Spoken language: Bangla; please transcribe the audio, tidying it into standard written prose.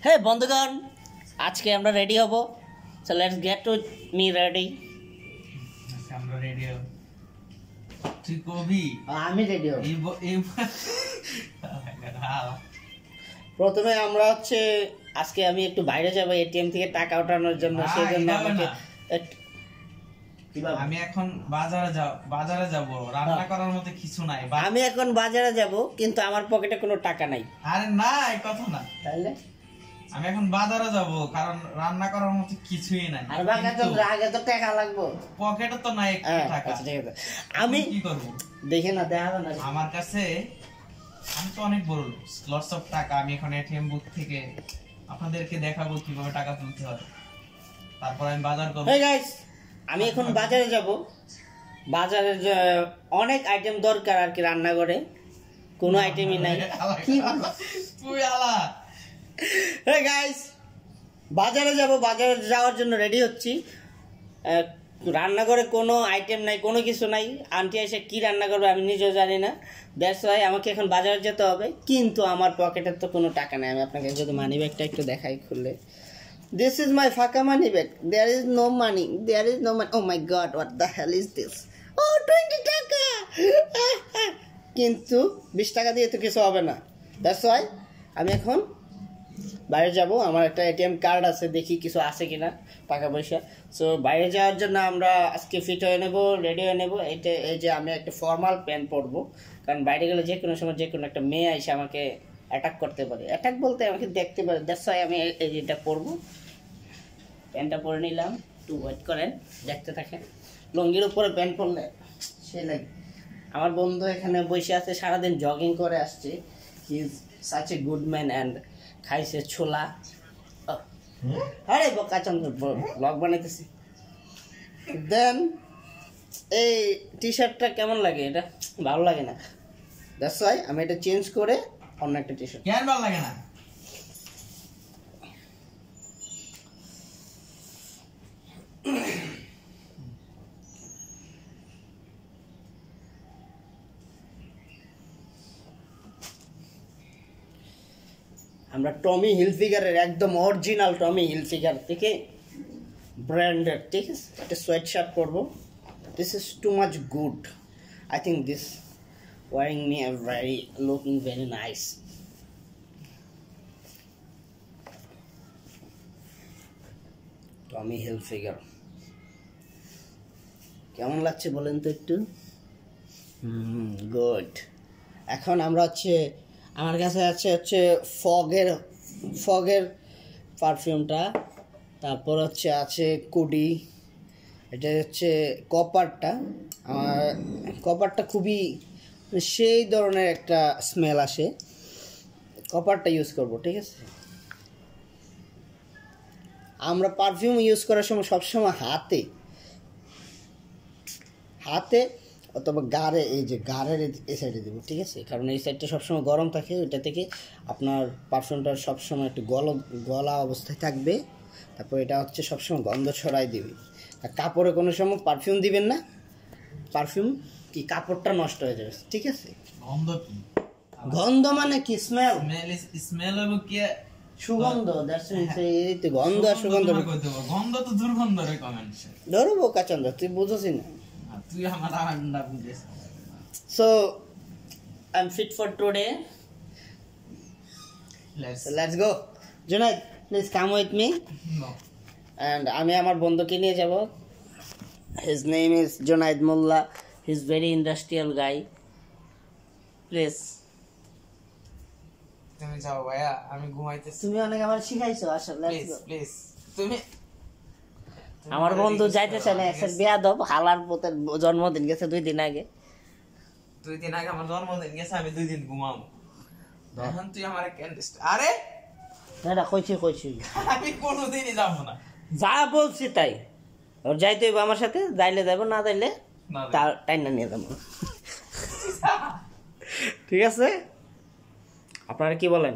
হ্যাঁ বন্ধুগণ, আজকে আমরা রেডি হব। So let's get to me ready. আমরা রেডি হব। তুই কবি? আমি রেডি হব। প্রথমে আমরা আজকে আমি একটু বাইরে যাব এটিএম থেকে টাকা ওঠানোর জন্য। সেই জন্য আমি এখন বাজারে যাব। রান্না করার মতো কিছু নাই। আমি এখন বাজারে যাব, কিন্তু আমার পকেটে কোনো টাকা নাই। আরে না, এই কথা না। তাহলে আমি এখন বাজারে যাব, কারণ রান্না করার মতো কিছুই নাই। আর বাকি তো আগে তো টাকা লাগবে, পকেটে তো নাই টাকা। আচ্ছা ঠিক আছে, আমি কি করব? দেখে না দেখাবো না আমার কাছে। আমি তো অনেক বড়, লটস অফ টাকা। আমি এখন এটিএম বুথ থেকে আপনাদেরকে দেখাবো কিভাবে টাকা তুলতে হয়। তারপর আমি বাজার করব। হেই গাইস, আমি এখন বাজারে যাব। বাজারে অনেক আইটেম দরকার আর কি, রান্নাঘরে কোনো আইটেমই নাই। কি তুই আলা। হেই গাইস, বাজারে যাব, বাজারে যাওয়ার জন্য রেডি হচ্ছি। রান্নাঘরে কোনো আইটেম নাই, কোনো কিছু নাই। আন্টি এসে কি রান্না করবে আমি নিজেও জানি না। দ্যাটস ওয়াই আমাকে এখন বাজারে যেতে হবে, কিন্তু আমার পকেটে তো কোনো টাকা নেই। আমি আপনাকে যদি মানি ব্যাগটা একটু দেখাই খুললে, this is my ফাঁকা money bag. there is no money, there is no money. oh my god, what the hell is this? oh 20 টাকা। কিন্তু 20 টাকা দিয়ে তো কিছু হবে না। দ্যাটস ওয়াই আমি এখন বাইরে যাব। আমার একটা এটিএম কার্ড আছে, দেখি কিছু আছে কিনা টাকা পয়সা। সো বাইরে যাওয়ার জন্য আমরা আজকে ফিট হয়ে নেব, রেডি হয়ে নেব। এই যে আমি একটা ফর্মাল প্যান্ট পরবো, কারণ বাইরে গেলে যে কোনো সময় যে কোনো একটা মেয়ে এসে আমাকে অ্যাটাক করতে পারে। অ্যাটাক বলতে আমাকে দেখতে পারে। দ্যাটস ওয়াই আমি এই যেটা পরবো, প্যান্টটা পরে নিলাম। একটু ওয়েট করেন, দেখতে থাকেন। লঙ্গির উপরে প্যান্ট পরলে সে লাগে। আমার বন্ধু এখানে বসে আছে, সারাদিন জগিং করে আসছে। He is such a good man and খাইছে ছোলা। আরে বোকাচন্দ্র, ব্লগ বানাইতেছি। দেন এই টি শার্টটা কেমন লাগে? এটা ভালো লাগে না। দ্যাটস ওয়াই আমি এটা চেঞ্জ করে অন্য একটা টি শার্ট। কেন ভালো লাগে না? আমরা টমি হিলফিগারের একদম অরিজিনাল টমি হিলফিগার থেকে ব্র্যান্ডেড, ঠিক আছে, একটা সোয়েট শার্ট পরবো। This is too much good. I think this wearing me a very looking very nice. Tommy Hilfiger কেমন লাগছে বলেন তো একটু? গুড। এখন আমরা আমার কাছে আছে ফগের পারফিউমটা। তারপর আছে কুডি। এটা কপারটা। কপারটা খুবই সেই ধরনের একটা স্মেল আসে। কপারটা ইউজ করব, ঠিক আছে। আমরা পারফিউম ইউজ করার সময় সবসময় হাতে অথবা গাড়ে, এই যে গাড়ের এই সাইডে দেবো, ঠিক আছে, কারণ এই সাইডটা সবসময় গরম থাকে। ওইটা থেকে আপনার পারফিউমটা সবসময় একটু গলা অবস্থায় থাকবে। তারপর এটা সবসময় গন্ধ ছড়াই দিবে। আর কাপড়ে কোনো সময় পারফিউম দিবেন না। পারফিউম কি কাপড়টা নষ্ট হয়ে যাবে, ঠিক আছে। গন্ধ মানে কি? স্মেল হবে কি? সুগন্ধ। গন্ধ আর সুগন্ধ। গন্ধ তো দুর্গন্ধ রে। কমেন্ট ধরো বোকাচন্দ্র, তুই বুঝছিস না। তুই আমার আন্ডা বুঝিস। So I'm fit for today. Let's go. Junaid, please come with me. No. And আমি আমার বন্ধুকে নিয়ে যাব। His name is Junaid Mullah. He's very industrial guy. Please. তুমি যাও ভাইয়া, আমি ঘুমাইতেছি। তুমি অনেক আমার শিখাইছো। আসলে let's go. প্লিজ তুমি। আমার বন্ধু যাইতেছে না, একটা বেয়াদব হালার পুতের জন্মদিন গেছে 2 দিন আগে। 2 দিন আগে আমার জন্মদিন গেছে, আমি 2 দিন ঘুমাবো। এখন তুই আমার আরে না কইছি আমি কোনোদিনই যাবো না। যা বলছি তাই। ওর যাইতে হইব আমার সাথে, যাইলে যাবো, না যাইলে টাইনা নিয়ে যাবো। ঠিক আছে, আপনারা কি বলেন?